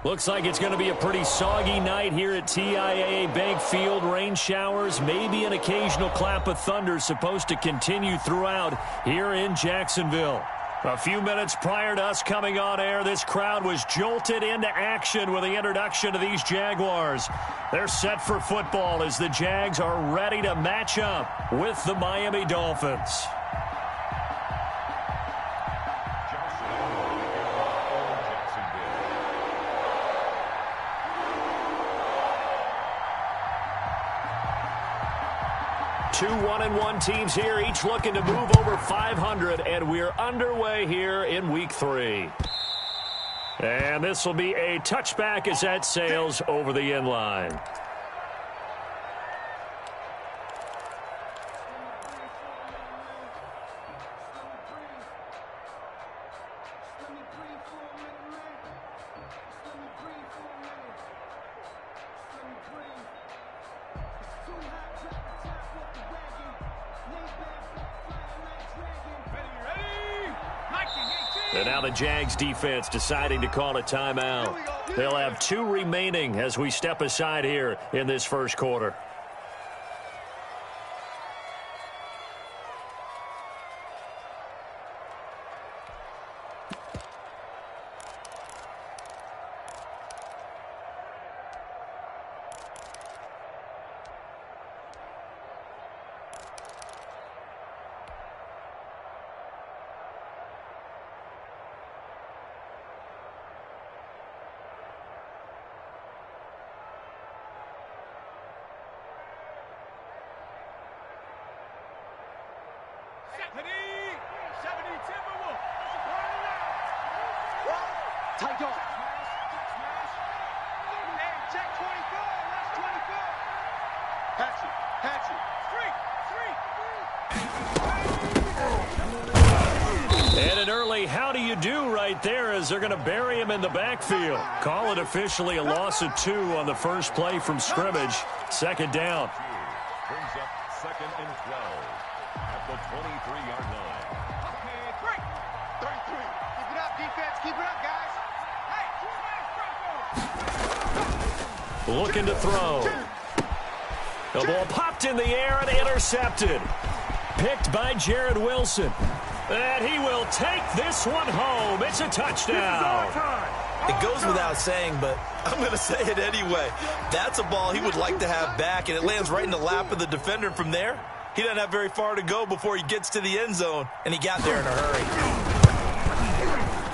Looks like it's going to be a pretty soggy night here at TIAA Bank Field. Rain showers, maybe an occasional clap of thunder supposed to continue throughout here in Jacksonville. A few minutes prior to us coming on air, this crowd was jolted into action with the introduction of these Jaguars. They're set for football as the Jags are ready to match up with the Miami Dolphins. 2 1-1 teams here, each looking to move over 500, and we're underway here in Week 3. And this will be a touchback as that sails over the end line. And now the Jags defense deciding to call a timeout. They'll have 2 remaining as we step aside here in this first quarter. Tight dog. Check 24. That's 24. Hatchet. And an early how do you do right there as they're going to bury him in the backfield. Call it officially a loss of 2 on the first play from scrimmage. Second down. Brings up 2nd and 12 at the 23-yard line. Okay, 33. Keep it up, defense. Keep it up, guys. Looking to throw. The ball popped in the air and intercepted. Picked by Jared Wilson. And he will take this one home. It's a touchdown. It goes without saying, but I'm going to say it anyway. That's a ball he would like to have back, and it lands right in the lap of the defender from there. He doesn't have very far to go before he gets to the end zone, and he got there in a hurry.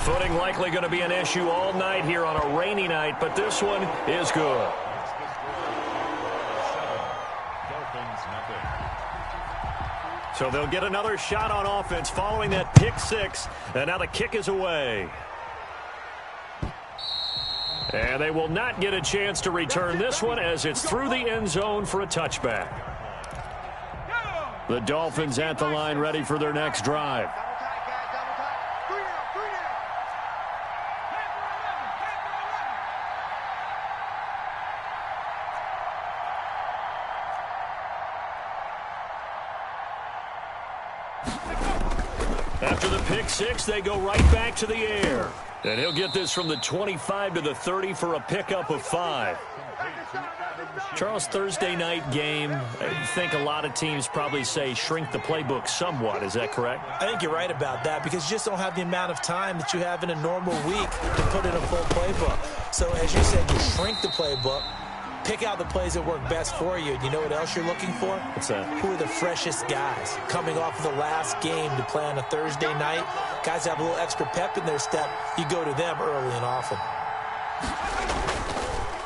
Footing likely going to be an issue all night here on a rainy night, but this one is good. So they'll get another shot on offense following that pick 6, and now the kick is away. And they will not get a chance to return this one as it's through the end zone for a touchback. The Dolphins at the line ready for their next drive. After the pick 6, they go right back to the air. And he'll get this from the 25 to the 30 for a pickup of 5. Charles, Thursday night game, I think a lot of teams probably say shrink the playbook somewhat. Is that correct? I think you're right about that because you just don't have the amount of time that you have in a normal week to put in a full playbook. So as you said, you shrink the playbook. Pick out the plays that work best for you. You know what else you're looking for? What's that? Who are the freshest guys coming off of the last game to play on a Thursday night? Guys have a little extra pep in their step. You go to them early and often.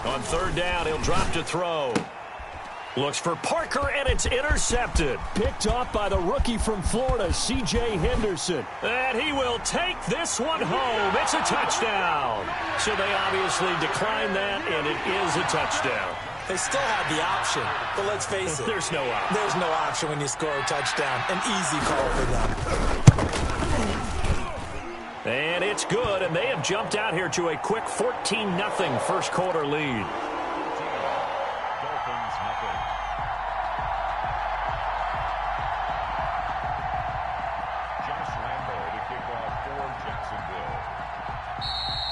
On 3rd down, he'll drop to throw. Looks for Parker, and it's intercepted. Picked off by the rookie from Florida, C.J. Henderson. And he will take this one home. It's a touchdown. So they obviously declined that, and it is a touchdown. They still had the option, but let's face it. There's no option. There's no option when you score a touchdown. An easy call for them. And it's good, and they have jumped out here to a quick 14-0 first quarter lead.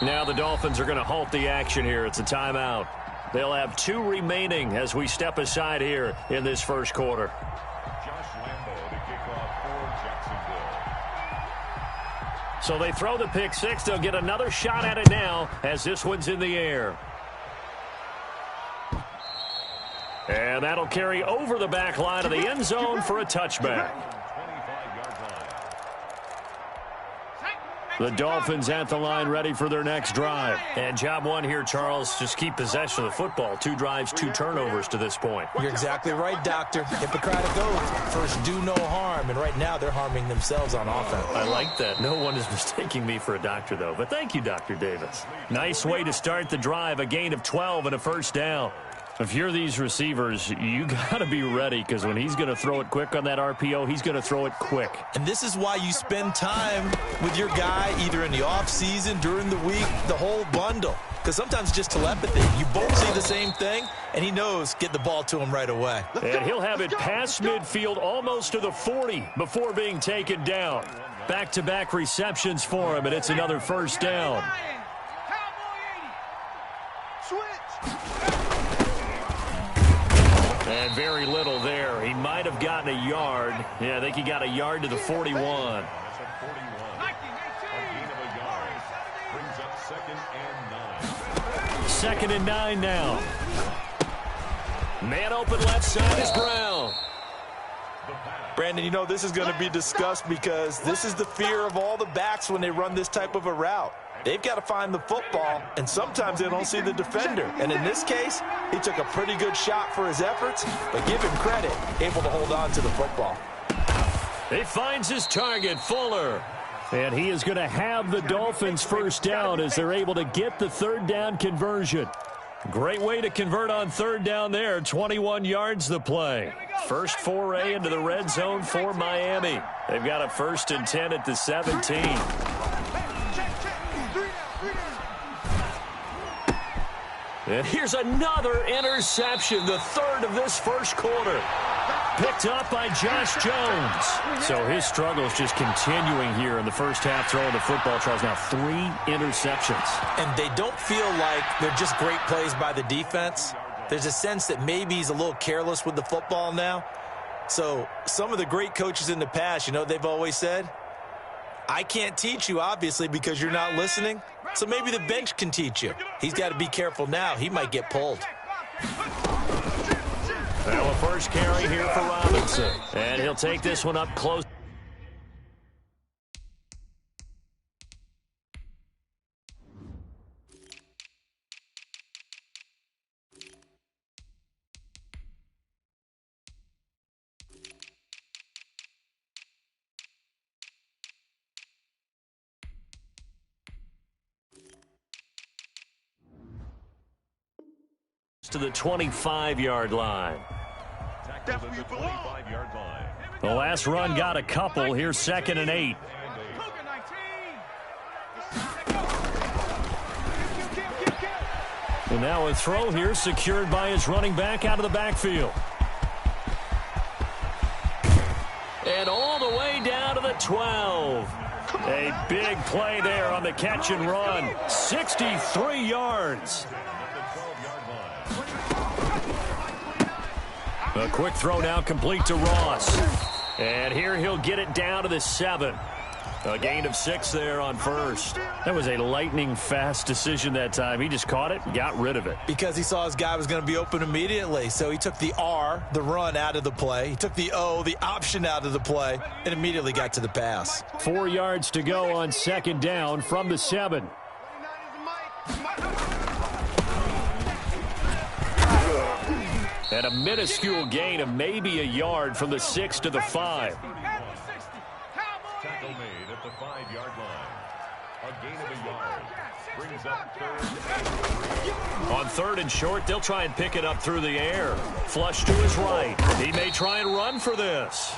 Now the Dolphins are going to halt the action here. It's a timeout. They'll have 2 remaining as we step aside here in this first quarter. Josh Lambo to kick off for Jacksonville. So they throw the pick 6. They'll get another shot at it now as this one's in the air. And that'll carry over the back line of the end zone for a touchback. The Dolphins at the line ready for their next drive. And job one here, Charles, just keep possession of the football. 2 drives, 2 turnovers to this point. You're exactly right, Doctor. Hippocratic oath. First, do no harm. And right now, they're harming themselves on offense. I like that. No one is mistaking me for a doctor, though. But thank you, Dr. Davis. Nice way to start the drive. A gain of 12 and a first down. If you're these receivers, you got to be ready because when he's going to throw it quick on that RPO, he's going to throw it quick. And this is why you spend time with your guy either in the offseason, during the week, the whole bundle. Because sometimes it's just telepathy. You both see the same thing, and he knows get the ball to him right away. And he'll have it past midfield almost to the 40 before being taken down. Back-to-back receptions for him, and it's another first down. And very little there. He might have gotten a yard. Yeah, I think he got a yard to the 41. That's a 41. A gain of a yard. Brings up 2nd and 9. 2nd and 9 now. Man open left side is Brown. Brandon, you know this is going to be discussed because this is the fear of all the backs when they run this type of a route. They've got to find the football, and sometimes they don't see the defender. And in this case, he took a pretty good shot for his efforts, but give him credit, able to hold on to the football. He finds his target, Fuller. And he is going to have the Dolphins first down as they're able to get the 3rd down conversion. Great way to convert on 3rd down there. 21 yards the play. First foray into the red zone for Miami. They've got a 1st and 10 at the 17. And here's another interception, the 3rd of this first quarter. Picked up by Josh Jones. So his struggles just continuing here in the first half, throwing the football. Charles, now 3 interceptions. And they don't feel like they're just great plays by the defense. There's a sense that maybe he's a little careless with the football now. So some of the great coaches in the past, you know, they've always said, I can't teach you, obviously, because you're not listening. So maybe the bench can teach you. He's got to be careful now. He might get pulled. Well, a first carry here for Robinson. And he'll take this one up close. To the 25-yard line. Tackled at the 25-yard line. The last run got a couple. Here's 2nd and 8. And now a throw here secured by his running back out of the backfield. And all the way down to the 12. A big play there on the catch and run. 63 yards. A quick throw now complete to Ross. And here he'll get it down to the 7. A gain of 6 there on first. That was a lightning-fast decision that time. He just caught it and got rid of it. Because he saw his guy was going to be open immediately. So he took the R, the run, out of the play. He took the O, the option, out of the play, and immediately got to the pass. 4 yards to go on 2nd down from the 7. And a minuscule gain of maybe a yard from the 6 to the 5. Tackle made at the 5-yard line. A gain of a yard. Brings up 3rd. On 3rd and short, they'll try and pick it up through the air. Flush to his right. He may try and run for this.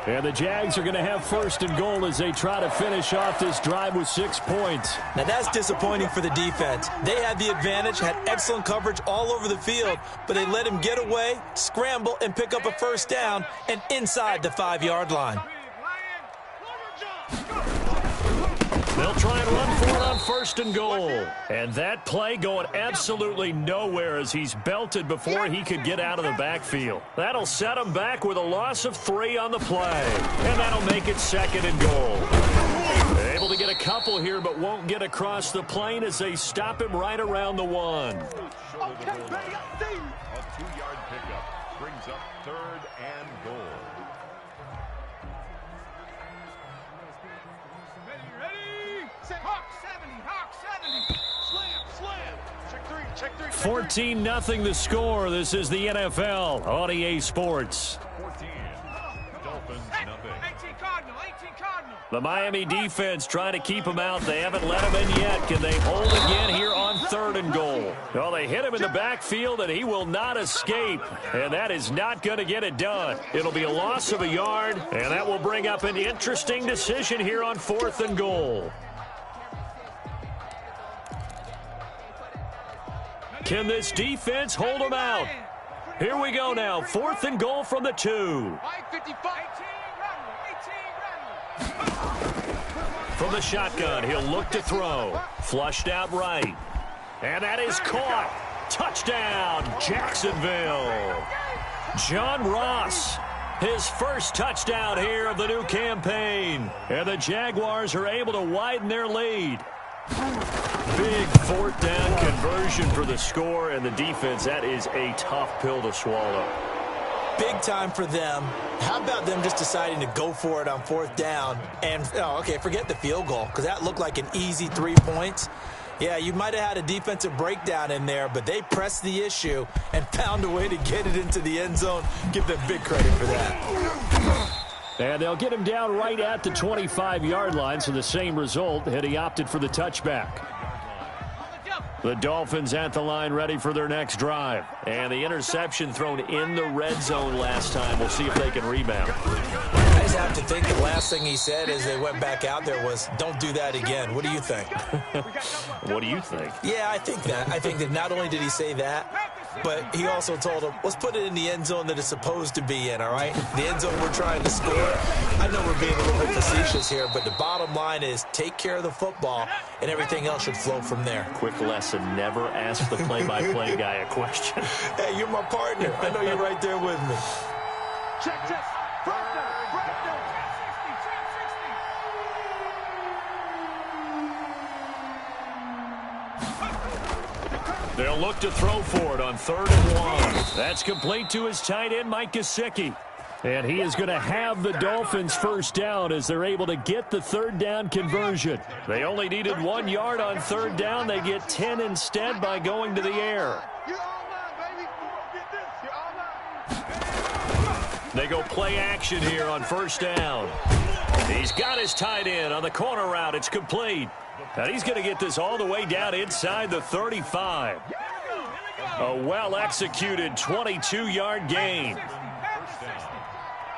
And the Jags are going to have 1st and goal as they try to finish off this drive with 6 points. Now that's disappointing for the defense. They had the advantage, had excellent coverage all over the field, but they let him get away, scramble, and pick up a 1st down and inside the 5-yard line. They'll try and run for it on 1st and goal. And that play going absolutely nowhere as he's belted before he could get out of the backfield. That'll set him back with a loss of 3 on the play. And that'll make it 2nd and goal. They're able to get a couple here, but won't get across the plane as they stop him right around the 1. A 2-yard pickup brings up 3rd and goal. Hawk 70. Slam. Check 3. 14-0 the score. This is the NFL on EA Sports. 14. Dolphins, nothing. 18 Cardinal. The Miami defense trying to keep him out. They haven't let him in yet. Can they hold again here on 3rd and goal? Well, they hit him in the backfield, and he will not escape. And that is not going to get it done. It'll be a loss of a yard, and that will bring up an interesting decision here on 4th and goal. Can this defense hold him out? Here we go now. 4th and goal from the 2. From the shotgun, he'll look to throw. Flushed out right. And that is caught. Touchdown, Jacksonville. John Ross, his first touchdown here of the new campaign. And the Jaguars are able to widen their lead. Big 4th down conversion for the score, and the defense, that is a tough pill to swallow. Big time for them. How about them just deciding to go for it on 4th down? And, forget the field goal, because that looked like an easy 3 points. Yeah, you might have had a defensive breakdown in there, but they pressed the issue and found a way to get it into the end zone. Give them big credit for that. And they'll get him down right at the 25-yard line, so the same result had he opted for the touchback. The Dolphins at the line ready for their next drive. And the interception thrown in the red zone last time. We'll see if they can rebound. I just have to think the last thing he said as they went back out there was, don't do that again. What do you think? What do you think? Yeah, I think that. I think that not only did he say that, but he also told him, let's put it in the end zone that it's supposed to be in, all right? The end zone we're trying to score. I know we're being a little bit facetious here, but the bottom line is take care of the football, and everything else should flow from there. Quick lesson, never ask the play-by-play guy a question. Hey, you're my partner. I know you're right there with me. Check. They'll look to throw for it on 3rd and 1. That's complete to his tight end, Mike Gesicki. And he is going to have the Dolphins first down as they're able to get the 3rd down conversion. They only needed 1 yard on 3rd down. They get 10 instead by going to the air. They go play action here on 1st down. He's got his tight end on the corner route. It's complete. And he's going to get this all the way down inside the 35. A well-executed 22-yard gain.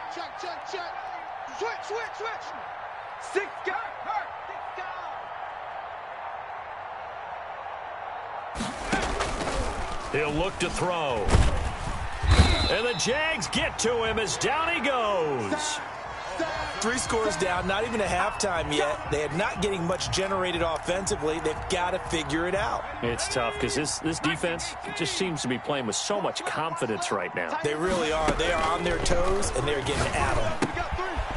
Check. Switch. 6 guys. He'll look to throw. And the Jags get to him as down he goes. 3 scores down, not even a halftime yet. They are not getting much generated offensively. They've got to figure it out. It's tough because this defense just seems to be playing with so much confidence right now. They really are. They are on their toes, and they're getting at them.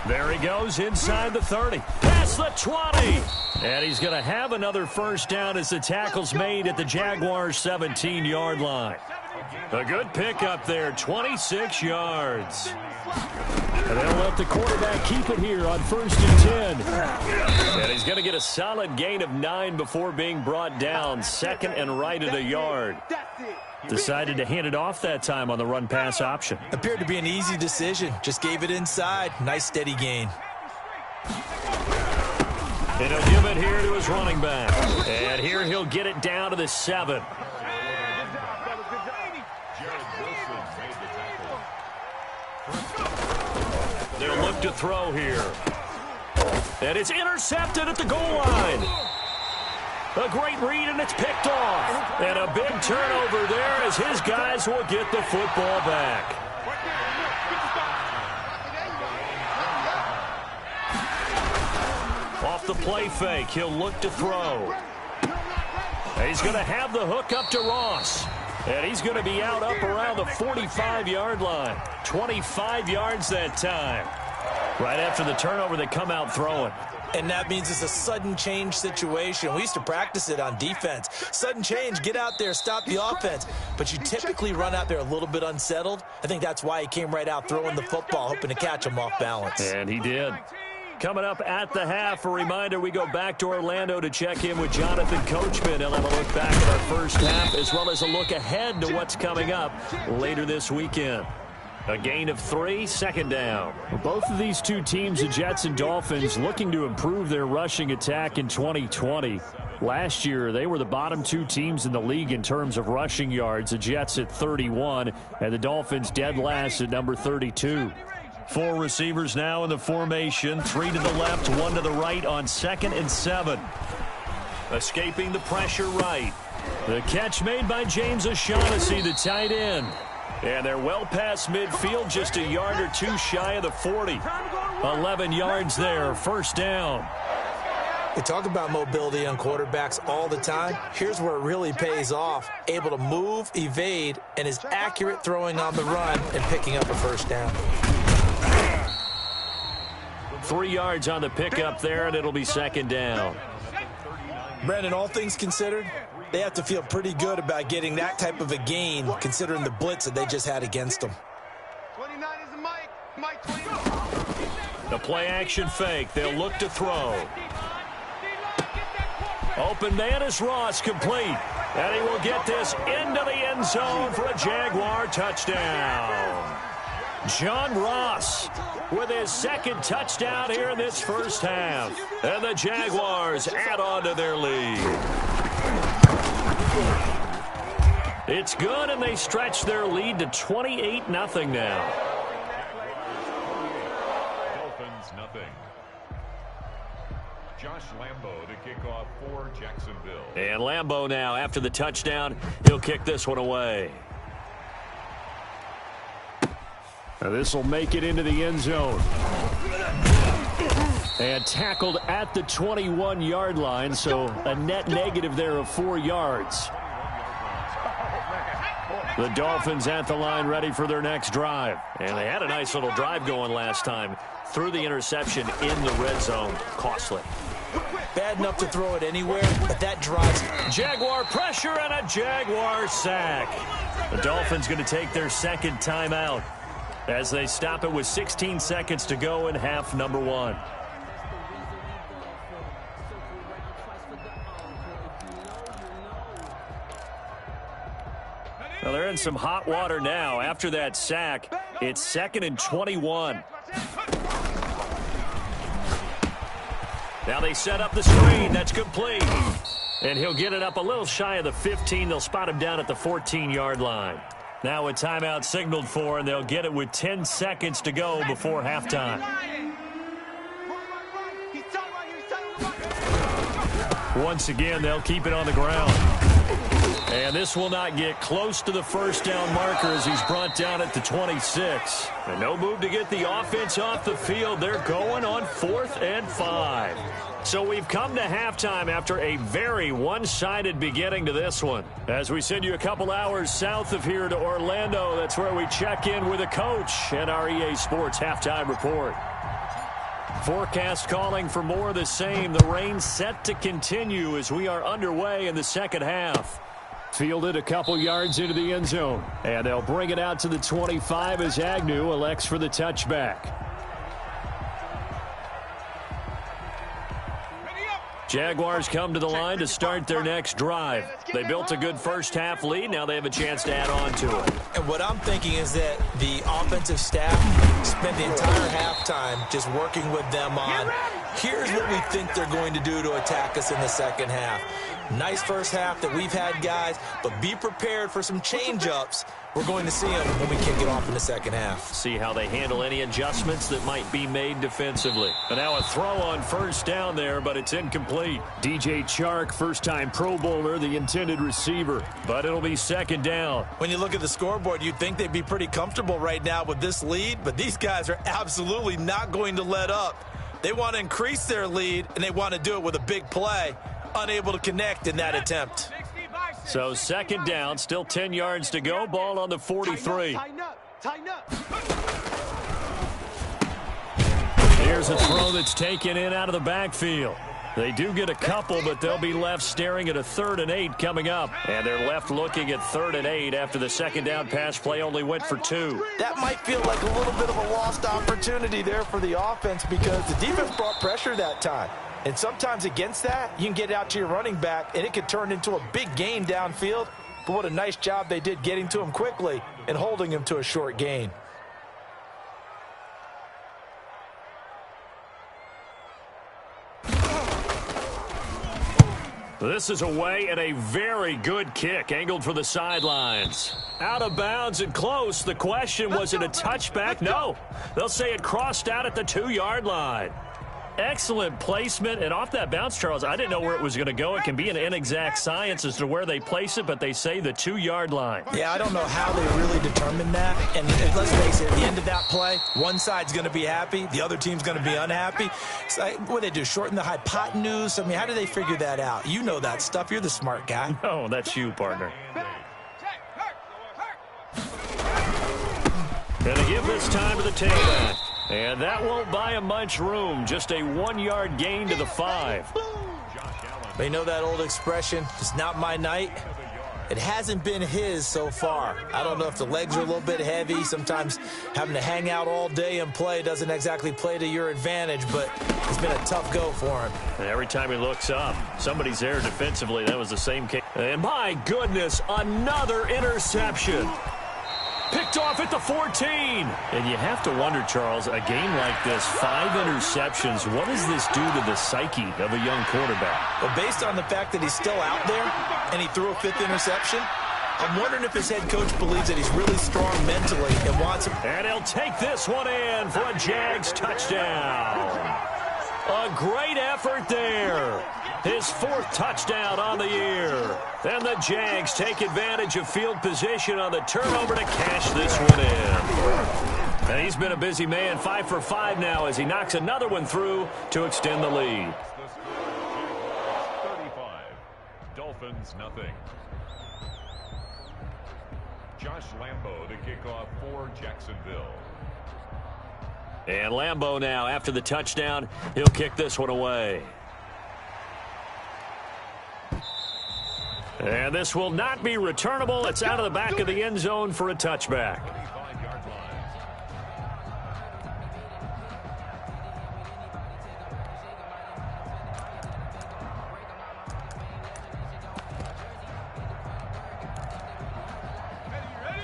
There he goes inside the 30. Past the 20. And he's going to have another first down as the tackle's made at the Jaguars' 17-yard line. A good pickup there, 26 yards. And they'll let the quarterback keep it here on 1st and 10. And he's going to get a solid gain of 9 before being brought down. 2nd and right at a yard. Decided to hand it off that time on the run-pass option. Appeared to be an easy decision. Just gave it inside. Nice steady gain. And he'll give it here to his running back. And here he'll get it down to the 7. They'll look to throw here. And it's intercepted at the goal line. A great read, and it's picked off. And a big turnover there as his guys will get the football back. Off the play fake. He'll look to throw. He's going to have the hook up to Ross. And he's going to be out up around the 45-yard line. 25 yards that time. Right after the turnover, they come out throwing. And that means it's a sudden change situation. We used to practice it on defense. Sudden change, get out there, stop the offense. But you typically run out there a little bit unsettled. I think that's why he came right out throwing the football, hoping to catch him off balance. And he did. Coming up at the half, a reminder, we go back to Orlando to check in with Jonathan Coachman. He'll have a look back at our first half, as well as a look ahead to what's coming up later this weekend. A gain of 3, second down. Both of these two teams, the Jets and Dolphins, looking to improve their rushing attack in 2020. Last year, they were the bottom two teams in the league in terms of rushing yards. The Jets at 31, and the Dolphins dead last at number 32. 4 receivers now in the formation. 3 to the left, 1 to the right on 2nd and 7. Escaping the pressure right. The catch made by James O'Shaughnessy, the tight end. And they're well past midfield, just a yard or 2 shy of the 40. 11 yards there, first down. We talk about mobility on quarterbacks all the time. Here's where it really pays off. Able to move, evade, and is accurate throwing on the run and picking up a first down. 3 yards on the pickup there, and it'll be second down. Brandon, all things considered, they have to feel pretty good about getting that type of a gain, considering the blitz that they just had against them. 29 is the Mike. Mike 29. The play action fake. They'll look to throw. Open man is Ross, complete. And he will get this into the end zone for a Jaguar touchdown. John Ross with his second touchdown here in this first half. And the Jaguars add on to their lead. It's good, and they stretch their lead to 28-0 now. Dolphins, nothing. Josh Lambo to kick off for Jacksonville. And Lambo now, after the touchdown, he'll kick this one away. Now this will make it into the end zone. And tackled at the 21-yard line, so a net negative there of 4 yards. The Dolphins at the line, ready for their next drive. And they had a nice little drive going last time. Threw the interception in the red zone. Costly. Bad enough to throw it anywhere, but that drives. Jaguar pressure and a Jaguar sack. The Dolphins going to take their second timeout as they stop it with 16 seconds to go in half number 1. Well, they're in some hot water now. After that sack, it's 2nd and 21. Now they set up the screen. That's complete. And he'll get it up a little shy of the 15. They'll spot him down at the 14-yard line. Now a timeout signaled for, and they'll get it with 10 seconds to go before halftime. Once again, they'll keep it on the ground. And this will not get close to the first down marker as he's brought down at the 26. And no move to get the offense off the field. They're going on 4th and 5. So we've come to halftime after a very one-sided beginning to this one. As we send you a couple hours south of here to Orlando, that's where we check in with a coach and our EA Sports halftime report. Forecast calling for more of the same. The rain set to continue as we are underway in the second half. Fielded a couple yards into the end zone. And they'll bring it out to the 25 as Agnew elects for the touchback. Jaguars come to the line to start their next drive. They built a good first half lead. Now they have a chance to add on to it. And what I'm thinking is that the offensive staff spent the entire halftime just working with them on, here's what we think they're going to do to attack us in the second half. Nice first half that we've had, guys, but be prepared for some change-ups. We're going to see them when we kick it off in the second half. See how they handle any adjustments that might be made defensively. And now a throw on first down there, but it's incomplete. DJ Chark, first-time Pro Bowler, the intended receiver. But it'll be second down. When you look at the scoreboard, you'd think they'd be pretty comfortable right now with this lead, but these guys are absolutely not going to let up. They want to increase their lead, and they want to do it with a big play. Unable to connect in that attempt. So second down, still 10 yards to go. Ball on the 43. Tighten up. Tighten up. Here's a throw that's taken in out of the backfield. They do get a couple, but they'll be left staring at a 3rd and 8 coming up. And they're left looking at 3rd and 8 after the second down pass play only went for 2. That might feel like a little bit of a lost opportunity there for the offense because the defense brought pressure that time. And sometimes against that, you can get out to your running back, and it could turn into a big gain downfield. But what a nice job they did getting to him quickly and holding him to a short gain. This is away and a very good kick angled for the sidelines. Out of bounds and close. The question, was it a touchback? No. They'll say it crossed out at the 2-yard line. Excellent placement, and off that bounce, Charles, I didn't know where it was going to go. It can be an inexact science as to where they place it, but they say the 2-yard line. Yeah, I don't know how they really determined that. And let's face it, at the end of that play, one side's going to be happy, the other team's going to be unhappy. It's like, what do they do, shorten the hypotenuse? I mean, how do they figure that out? You know that stuff. You're the smart guy. Oh, that's you, partner. And they give this time to the tailback. And that won't buy him much room. Just a 1-yard gain to the 5. They know that old expression, it's not my night. It hasn't been his so far. I don't know if the legs are a little bit heavy. Sometimes having to hang out all day and play doesn't exactly play to your advantage, but it's been a tough go for him. And every time he looks up, somebody's there defensively. That was the same case. And my goodness, another interception. Picked off at the 14. And you have to wonder, Charles, a game like this, 5 interceptions, what does this do to the psyche of a young quarterback? Well, based on the fact that he's still out there and he threw a 5th interception, I'm wondering if his head coach believes that he's really strong mentally and wants him. And he'll take this one in for a Jags touchdown. A great effort there. His 4th touchdown on the year. And the Jags take advantage of field position on the turnover to cash this one in. And he's been a busy man, 5 for 5 now as he knocks another one through to extend the lead. 35. Dolphins, nothing. Josh Lambo, the kickoff for Jacksonville. And Lambo now, after the touchdown, he'll kick this one away. And this will not be returnable. It's out of the back of the end zone for a touchback.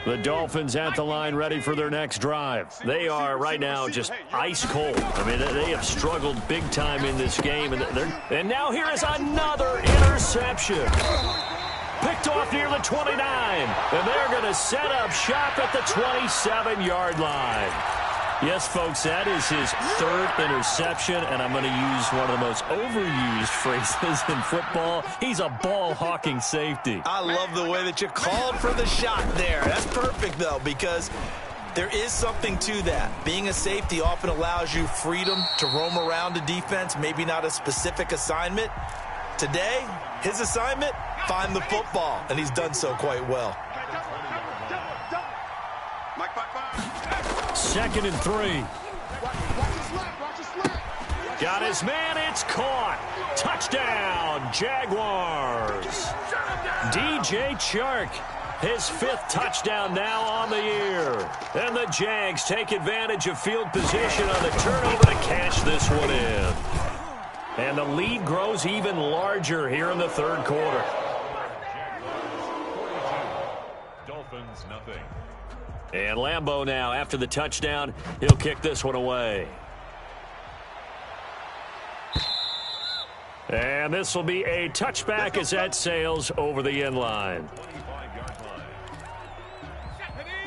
The Dolphins at the line ready for their next drive. They are right now just ice cold. I mean, they have struggled big time in this game. And now here is another interception. Picked off near the 29. And they're going to set up shop at the 27-yard line. Yes, folks, that is his 3rd interception, and I'm going to use one of the most overused phrases in football. He's a ball-hawking safety. I love the way that you called for the shot there. That's perfect, though, because there is something to that. Being a safety often allows you freedom to roam around a defense, maybe not a specific assignment. Today, his assignment, find the football, and he's done so quite well. 2nd and 3. Got his man. It's caught. Touchdown, Jaguars. DJ Chark, his 5th touchdown now on the year. And the Jags take advantage of field position on the turnover to cash this one in. And the lead grows even larger here in the 3rd quarter. Dolphins, nothing. And Lambo now, after the touchdown, he'll kick this one away. And this will be a touchback as that sails over the end line.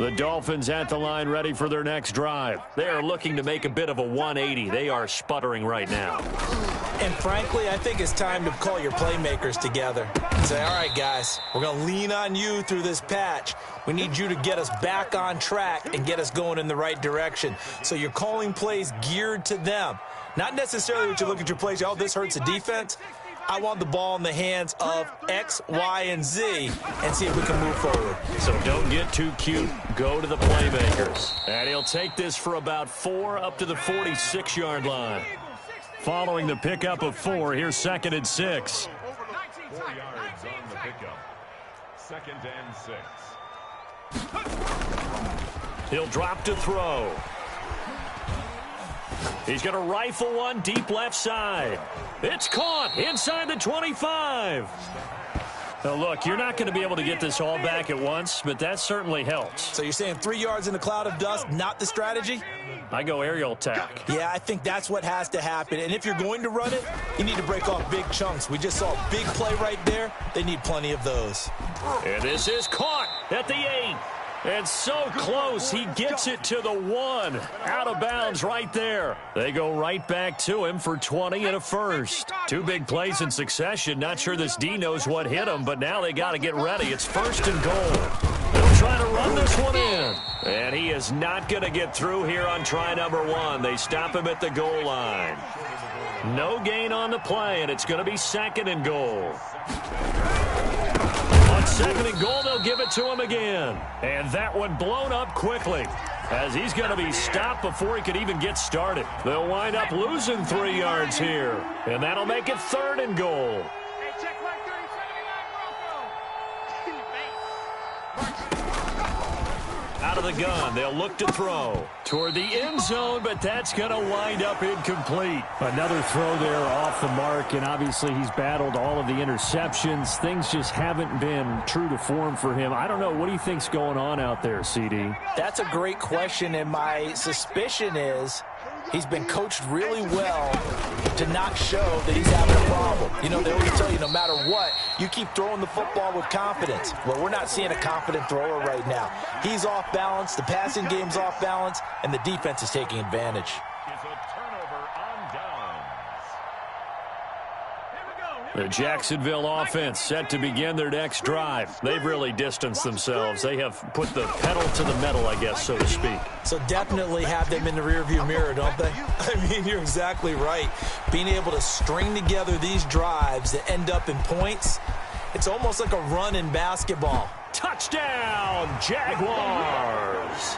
The Dolphins at the line ready for their next drive. They are looking to make a bit of a 180. They are sputtering right now. And frankly, I think it's time to call your playmakers together and say, all right, guys, we're going to lean on you through this patch. We need you to get us back on track and get us going in the right direction. So you're calling plays geared to them. Not necessarily that you look at your plays, oh, this hurts the defense. I want the ball in the hands of X, Y, and Z and see if we can move forward. So don't get too cute. Go to the playmakers. And he'll take this for about 4 up to the 46-yard line. Following the pickup of 4, here's 2nd and 6. 4 yards on the pickup. 2nd and 6. He'll drop to throw. He's going to rifle one deep left side. It's caught inside the 25. Now, look, you're not going to be able to get this all back at once, but that certainly helps. So you're saying 3 yards in a cloud of dust, not the strategy? I go aerial attack. Yeah, I think that's what has to happen. And if you're going to run it, you need to break off big chunks. We just saw a big play right there. They need plenty of those. And this is caught at the 8. And so close, he gets it to the 1. Out of bounds right there. They go right back to him for 20 and a first. 2 big plays in succession. Not sure this D knows what hit him, but now they got to get ready. It's 1st and goal. They'll try to run this one in. And he is not going to get through here on try number 1. They stop him at the goal line. No gain on the play, and it's going to be 2nd and goal. On 2nd and goal, they'll give it to him again. And that one blown up quickly, as he's going to be stopped before he could even get started. They'll wind up losing 3 yards here, and that'll make it 3rd and goal. Out of the gun, they'll look to throw toward the end zone, but that's going to wind up incomplete. Another throw there off the mark, and obviously he's battled all of the interceptions. Things just haven't been true to form for him. I don't know. What do you think's going on out there, CD? That's a great question, and my suspicion is he's been coached really well to not show that he's having a problem. You know, they always tell you no matter what, you keep throwing the football with confidence. Well, we're not seeing a confident thrower right now. He's off balance, the passing game's off balance, and the defense is taking advantage. It's a turnover on downs. The Jacksonville offense set to begin their next drive. They've really distanced themselves. They have put the pedal to the metal, I guess, so to speak. So definitely have them in the rearview mirror, don't they? I mean, you're exactly right. Being able to string together these drives that end up in points, it's almost like a run in basketball. Touchdown, Jaguars!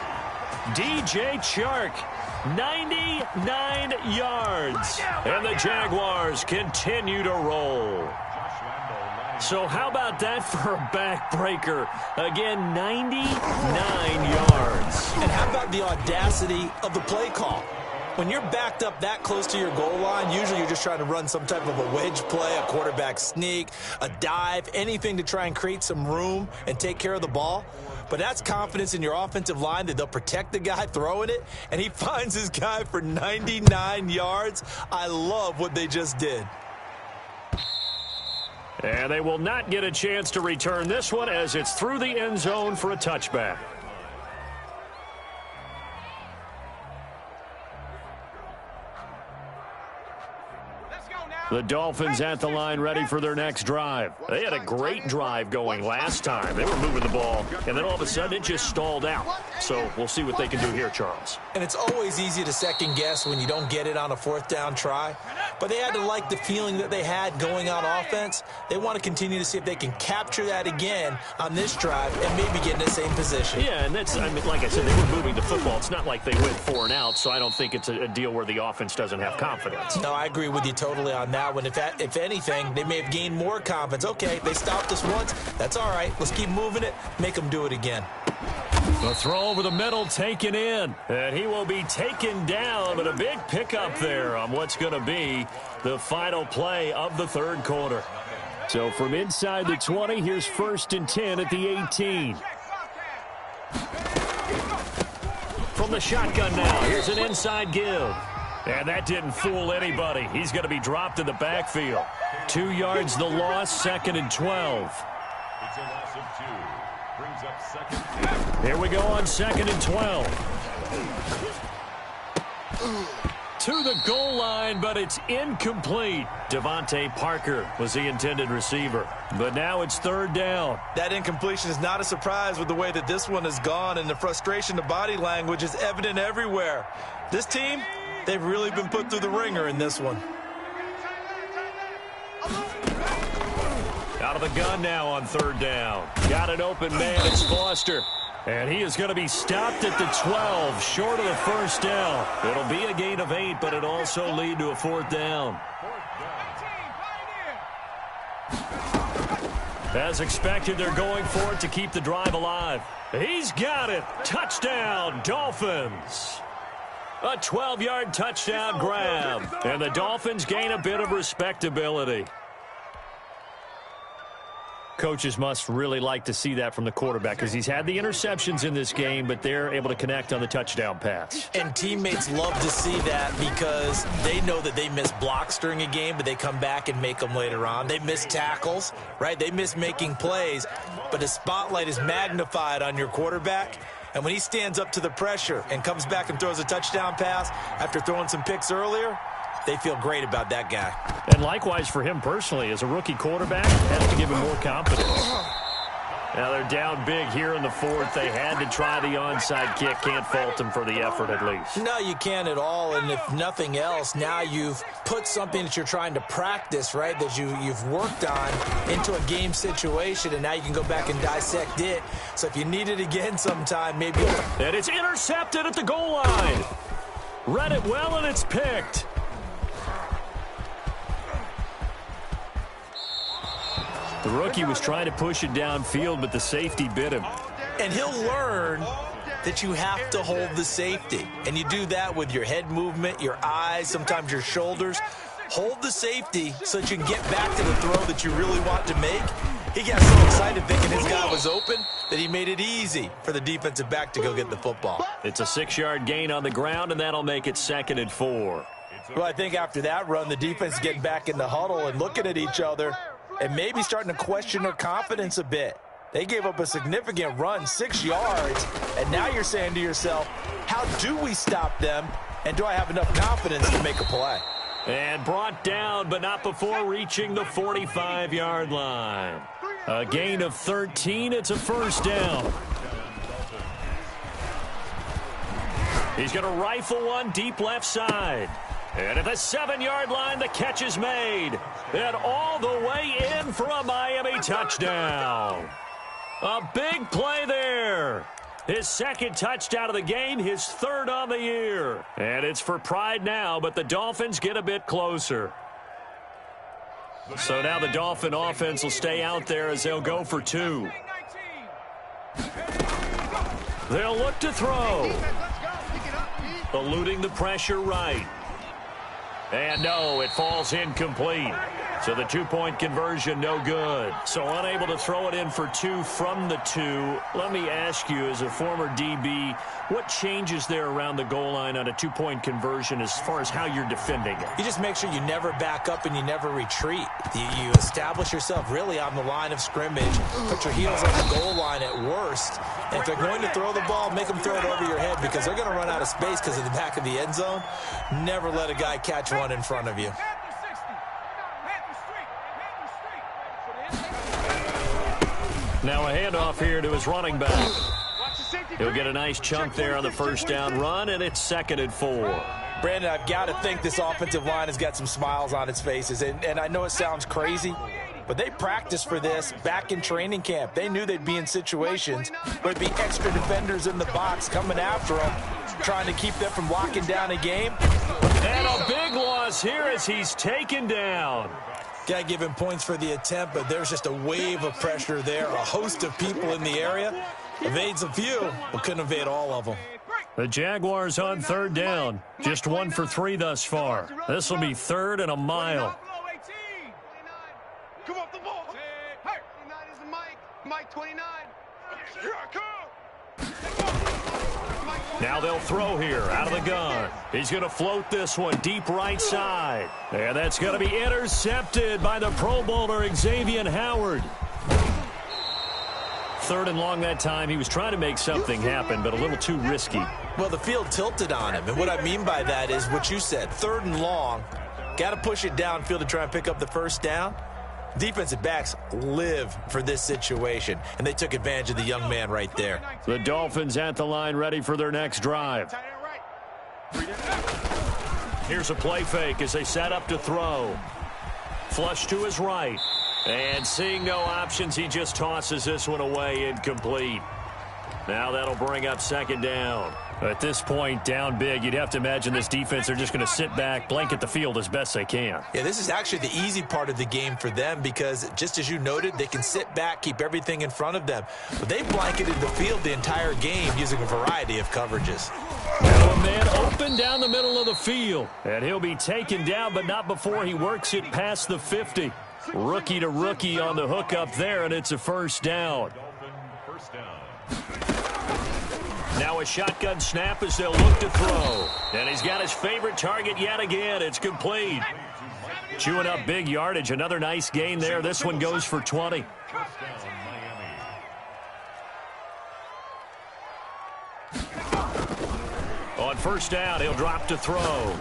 DJ Chark, 99 yards. And the Jaguars continue to roll. So how about that for a backbreaker? Again, 99 yards. And how about the audacity of the play call? When you're backed up that close to your goal line, usually you're just trying to run some type of a wedge play, a quarterback sneak, a dive, anything to try and create some room and take care of the ball. But that's confidence in your offensive line that they'll protect the guy throwing it, and he finds his guy for 99 yards. I love what they just did. And they will not get a chance to return this one as it's through the end zone for a touchback. The Dolphins at the line ready for their next drive. They had a great drive going last time. They were moving the ball, and then all of a sudden it just stalled out. So we'll see what they can do here, Charles. And it's always easy to second guess when you don't get it on a 4th down try. But they had to like the feeling that they had going on offense. They want to continue to see if they can capture that again on this drive and maybe get in the same position. Yeah, and that's, I mean, like I said, they were moving the football. It's not like they went 4 and out, so I don't think it's a deal where the offense doesn't have confidence. No, I agree with you totally on that one. If anything, they may have gained more confidence. Okay, they stopped us once. That's all right. Let's keep moving it. Make them do it again. The throw over the middle taken in. And he will be taken down, but a big pickup there on what's going to be the final play of the 3rd quarter. So from inside the 20, here's 1st and 10 at the 18. From the shotgun now, here's an inside give. And that didn't fool anybody. He's going to be dropped in the backfield. 2 yards the loss, 2nd and 12. It's a loss of 2. Brings up 2nd. Here we go on 2nd and 12. to the goal line, but it's incomplete. Devontae Parker was the intended receiver. But now it's third down. That incompletion is not a surprise with the way that this one has gone, and the frustration, the body language is evident everywhere. This team, they've really been put through the ringer in this one. Out of the gun now on third down. Got an open man. It's Foster. And he is going to be stopped at the 12, short of the first down. It'll be a gain of 8, but it'll also lead to a fourth down. As expected, they're going for it to keep the drive alive. He's got it. Touchdown, Dolphins. A 12-yard touchdown grab. And the Dolphins gain a bit of respectability. Coaches must really like to see that from the quarterback because he's had the interceptions in this game, but they're able to connect on the touchdown pass. And teammates love to see that because they know that they miss blocks during a game, but they come back and make them later on. They miss tackles, right? They miss making plays, but the spotlight is magnified on your quarterback. And when he stands up to the pressure and comes back and throws a touchdown pass after throwing some picks earlier, they feel great about that guy. And likewise for him personally, as a rookie quarterback, has to give him more confidence. Now they're down big here in the fourth. They had to try the onside kick. Can't fault them for the effort at least. No, you can't at all. And if nothing else, now you've put something that you're trying to practice, right, that you've worked on into a game situation, and now you can go back and dissect it. So if you need it again sometime, maybe. And it's intercepted at the goal line. Read it well, and it's picked. The rookie was trying to push it downfield, but the safety bit him. And he'll learn that you have to hold the safety. And you do that with your head movement, your eyes, sometimes your shoulders. Hold the safety so that you can get back to the throw that you really want to make. He got so excited thinking his guy was open that he made it easy for the defensive back to go get the football. It's a 6-yard gain on the ground, and that'll make it 2nd and 4. Well, I think after that run, the defense getting back in the huddle and looking at each other and maybe starting to question their confidence a bit. They gave up a significant run, 6 yards, and now you're saying to yourself, how do we stop them, and do I have enough confidence to make a play? And brought down, but not before reaching the 45-yard line. A gain of 13, it's a first down. He's going to rifle one deep left side. And at the 7-yard line, the catch is made. And all the way in for a Miami touchdown. A big play there. His 2nd touchdown of the game, his 3rd on the year. And it's for pride now, but the Dolphins get a bit closer. So now the Dolphin offense will stay out there as they'll go for 2. They'll look to throw. Eluding the pressure right. And no, it falls incomplete. So the 2-point conversion, no good. So unable to throw it in for 2 from the 2. Let me ask you, as a former DB, what changes there around the goal line on a 2-point conversion as far as how you're defending it? You just make sure you never back up and you never retreat. You establish yourself really on the line of scrimmage. Put your heels on the goal line at worst. And if they're going to throw the ball, make them throw it over your head because they're going to run out of space because of the back of the end zone. Never let a guy catch one in front of you. Now a handoff here to his running back. He'll get a nice chunk there on the first down run, and it's 2nd and 4. Brandon, I've got to think this offensive line has got some smiles on its faces. And I know it sounds crazy, but they practiced for this back in training camp. They knew they'd be in situations where there'd be extra defenders in the box coming after them, trying to keep them from locking down a game. And a big loss here as he's taken down. Got to give him points for the attempt, but there's just a wave of pressure there. A host of people in the area. Evades a few, but couldn't evade all of them. The Jaguars on 3rd down. Just 1 for 3 thus far. This will be 3rd and a mile. Come off the ball. Hey, 29 is the Mike 29. Here I come. Now they'll throw here out of the gun. He's going to float this one deep right side. And that's going to be intercepted by the Pro Bowler Xavier Howard. 3rd and long that time. He was trying to make something happen, but a little too risky. Well, the field tilted on him, and what I mean by that is what you said, 3rd and long. Got to push it downfield to try and pick up the first down. Defensive backs live for this situation, and they took advantage of the young man right there. The Dolphins at the line, ready for their next drive. Here's a play fake as they set up to throw. Flush to his right. And seeing no options, he just tosses this one away, incomplete. Now that'll bring up 2nd down. At this point, down big, you'd have to imagine this defense, they're just going to sit back, blanket the field as best they can. Yeah, this is actually the easy part of the game for them because, just as you noted, they can sit back, keep everything in front of them. But they've blanketed the field the entire game using a variety of coverages. Now a man open down the middle of the field. And he'll be taken down, but not before he works it past the 50. Rookie to rookie on the hook up there, and it's a 1st down. Now a shotgun snap as they'll look to throw. And he's got his favorite target yet again. It's complete. Chewing up big yardage. Another nice gain there. This one goes for 20. On 1st down, he'll drop to throw.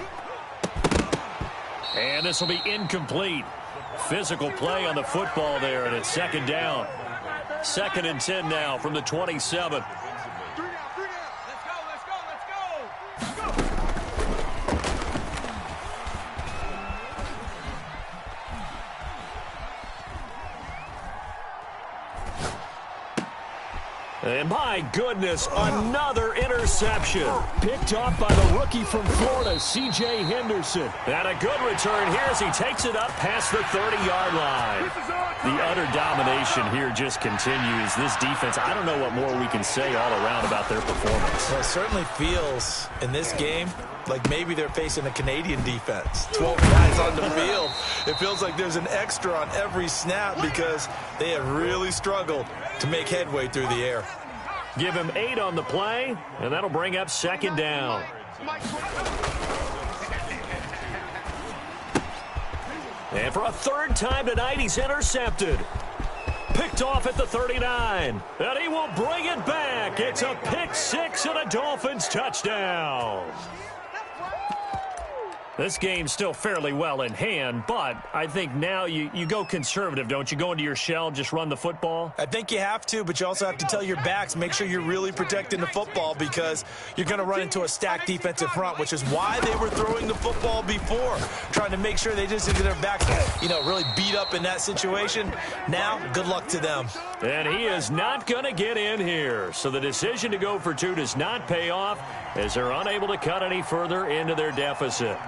And this will be incomplete. Physical play on the football there, and it's 2nd down. 2nd and 10 now from the 27. And my goodness, another interception. Picked off by the rookie from Florida, C.J. Henderson. And a good return here as he takes it up past the 30-yard line. The utter domination here just continues. This defense, I don't know what more we can say all around about their performance. Well, it certainly feels in this game like maybe they're facing a Canadian defense. 12 guys on the field. It feels like there's an extra on every snap because they have really struggled to make headway through the air. Give him 8 on the play, and that'll bring up 2nd down. And for a 3rd time tonight, he's intercepted. Picked off at the 39. And he will bring it back. It's a pick 6 and a Dolphins touchdown. This game's still fairly well in hand, but I think now you go conservative, don't you? Go into your shell, just run the football? I think you have to, but you also have to tell your backs, make sure you're really protecting the football because you're going to run into a stacked defensive front, which is why they were throwing the football before, trying to make sure they just get their backs, really beat up in that situation. Now, good luck to them. And he is not going to get in here. So the decision to go for 2 does not pay off as they're unable to cut any further into their deficit.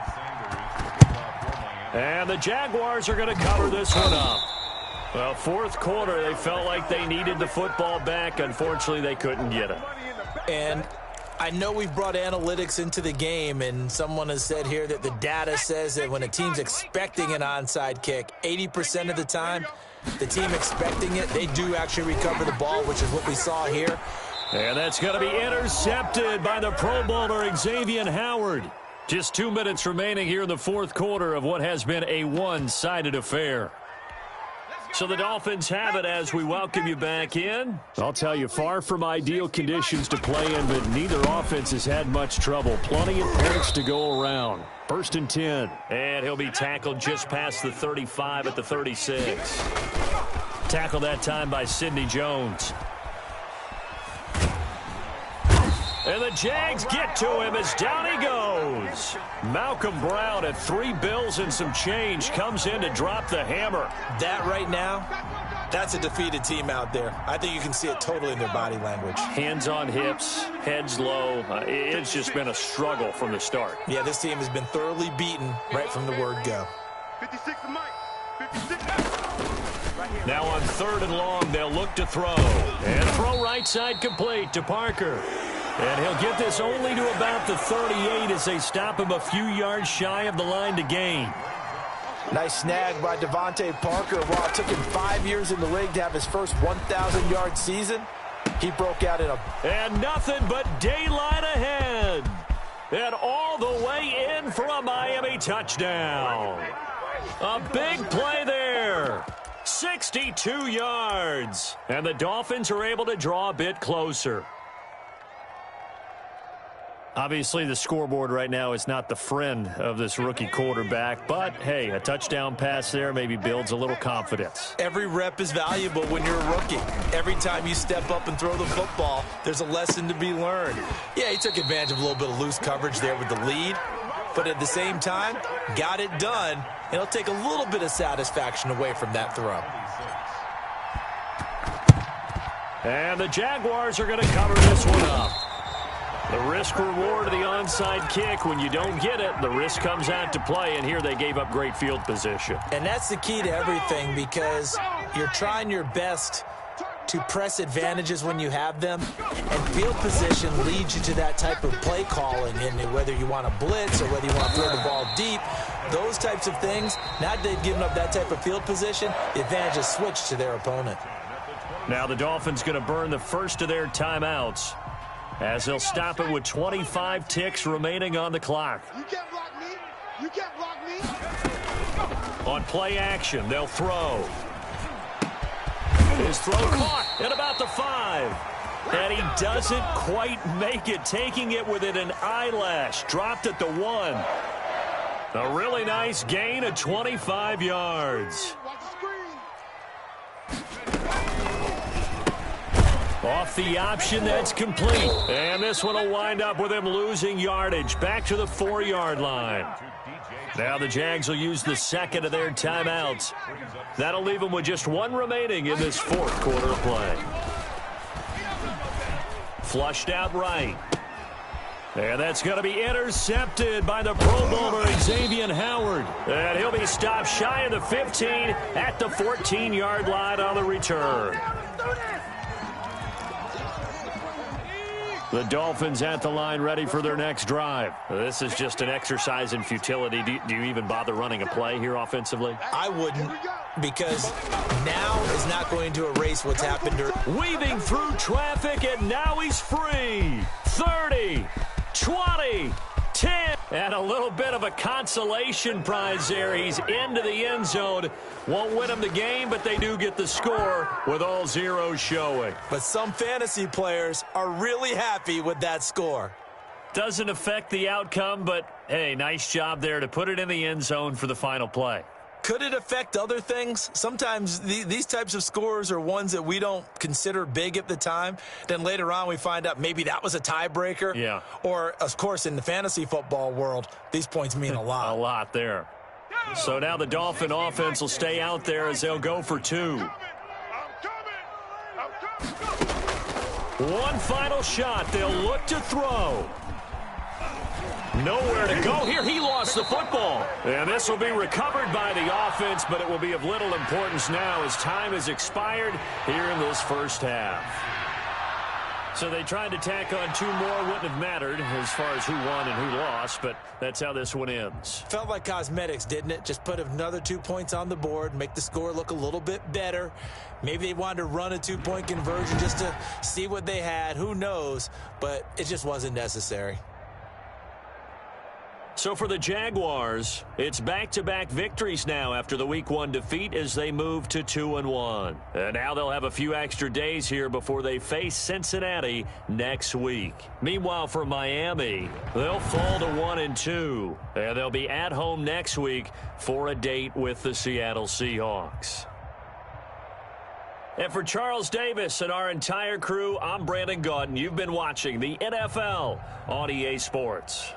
And the Jaguars are going to cover this one up. Well, 4th quarter, they felt like they needed the football back. Unfortunately, they couldn't get it. And I know we've brought analytics into the game, and someone has said here that the data says that when a team's expecting an onside kick, 80% of the time, the team expecting it, they do actually recover the ball, which is what we saw here. And that's going to be intercepted by the Pro Bowler, Xavier Howard. Just 2 minutes remaining here in the 4th quarter of what has been a one-sided affair. So the Dolphins have it as we welcome you back in. I'll tell you, far from ideal conditions to play in, but neither offense has had much trouble. Plenty of points to go around. 1st and 10. And he'll be tackled just past the 35 at the 36. Tackled that time by Sidney Jones. And the Jags get to him as down he goes. Malcolm Brown at 3 bills and some change comes in to drop the hammer. That right now, that's a defeated team out there. I think you can see it totally in their body language. Hands on hips, heads low. It's just been a struggle from the start. Yeah, this team has been thoroughly beaten right from the word go. 56 to Mike. 56. Now on 3rd and long, they'll look to throw. And throw right side complete to Parker. And he'll get this only to about the 38 as they stop him a few yards shy of the line to gain. Nice snag by Devontae Parker. While it took him 5 years in the league to have his first 1,000-yard season, he broke out in a... And nothing but daylight ahead. And all the way in for a Miami touchdown. A big play there. 62 yards. And the Dolphins are able to draw a bit closer. Obviously, the scoreboard right now is not the friend of this rookie quarterback. But, hey, a touchdown pass there maybe builds a little confidence. Every rep is valuable when you're a rookie. Every time you step up and throw the football, there's a lesson to be learned. Yeah, he took advantage of a little bit of loose coverage there with the lead. But at the same time, got it done. And it'll take a little bit of satisfaction away from that throw. And the Jaguars are going to cover this one up. The risk-reward of the onside kick, when you don't get it, the risk comes out to play, and here they gave up great field position. And that's the key to everything, because you're trying your best to press advantages when you have them, and field position leads you to that type of play calling, and whether you want to blitz or whether you want to throw the ball deep, those types of things. Now that they've given up that type of field position, the advantage is switched to their opponent. Now the Dolphins going to burn the first of their timeouts, as they'll stop it with 25 ticks remaining on the clock. You can't block me. You can't block me. On play action, they'll throw. His throw caught at about the 5. And he doesn't quite make it, taking it within an eyelash. Dropped at the 1. A really nice gain of 25 yards. Off the option, that's complete. And this one will wind up with him losing yardage. Back to the 4-yard line. Now the Jags will use the second of their timeouts. That'll leave them with just one remaining in this fourth quarter of play. Flushed out right. And that's going to be intercepted by the Pro Bowler Xavier Howard. And he'll be stopped shy of the 15 at the 14-yard line on the return. The Dolphins at the line ready for their next drive. This is just an exercise in futility. Do you even bother running a play here offensively? I wouldn't, because now is not going to erase what's happened. Weaving through traffic, and now he's free. 30, 20, 10. And a little bit of a consolation prize there. He's into the end zone. Won't win them the game, but they do get the score with all zeros showing. But some fantasy players are really happy with that score. Doesn't affect the outcome, but, hey, nice job there to put it in the end zone for the final play. Could it affect other things? Sometimes these types of scores are ones that we don't consider big at the time. Then later on we find out maybe that was a tiebreaker. Yeah. Or, of course, in the fantasy football world, these points mean a lot. A lot there. So now the Dolphin offense will stay out there as they'll go for 2. One final shot. They'll look to throw. Nowhere to go here. He lost the football. And this will be recovered by the offense, but it will be of little importance now as time has expired here in this first half. So they tried to tack on 2 more. Wouldn't have mattered as far as who won and who lost, but that's how this one ends. Felt like cosmetics, didn't it? Just put another 2 points on the board, make the score look a little bit better. Maybe they wanted to run a 2-point conversion just to see what they had. Who knows? But it just wasn't necessary. So for the Jaguars, it's back-to-back victories now after the Week 1 defeat as they move to 2-1. And now they'll have a few extra days here before they face Cincinnati next week. Meanwhile, for Miami, they'll fall to 1-2. And they'll be at home next week for a date with the Seattle Seahawks. And for Charles Davis and our entire crew, I'm Brandon Gaudin. You've been watching the NFL on EA Sports.